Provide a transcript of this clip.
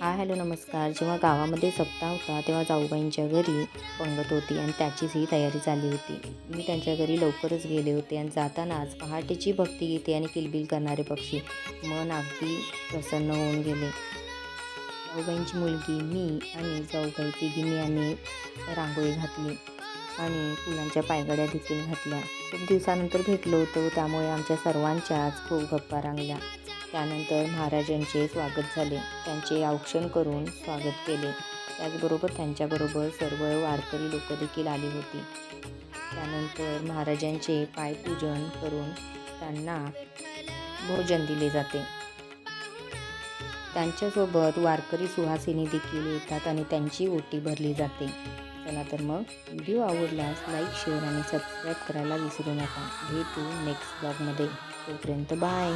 Hello नमस्कार. जेव्हा गावामध्ये सप्ताह होता तेव्हा जाऊबाईंच्या घरी पंगत होती आणि त्याचीच ही तयारी झाली होती. मी त्यांच्या घरी लवकरच गेले होते आणि जातानाच पहाटेची भक्तिगीते आणि किलबिल करणारे पक्षी मन अगदी प्रसन्न होऊन गेले. जाऊबाईंची मुलगी, मी आणि जाऊबाई तिघींनी आम्ही रांगोळी घातली आणि फुलांच्या पायघड्या देखील घातल्या. खूप दिवसानंतर भेटलो होतो त्यामुळे आमच्या सर्वांच्याच खूप गप्पा रंगल्या. त्यानंतर महाराजांचे स्वागत झाले. त्यांचे औक्षण करून स्वागत केले. त्याचबरोबर त्यांच्याबरोबर सर्व वारकरी लोक देखील आली होती. त्यानंतर महाराजांचे पायपूजन करून त्यांना भोजन दिले जाते. त्यांच्यासोबत वारकरी सुहासिनी देखील येतात आणि त्यांची ओटी भरली जाते. चला तर मग व्हिडिओ आवडल्यास लाईक, शेअर आणि सबस्क्राईब करायला विसरू नका. भेटू नेक्स्ट ब्लॉगमध्ये. तोपर्यंत बाय.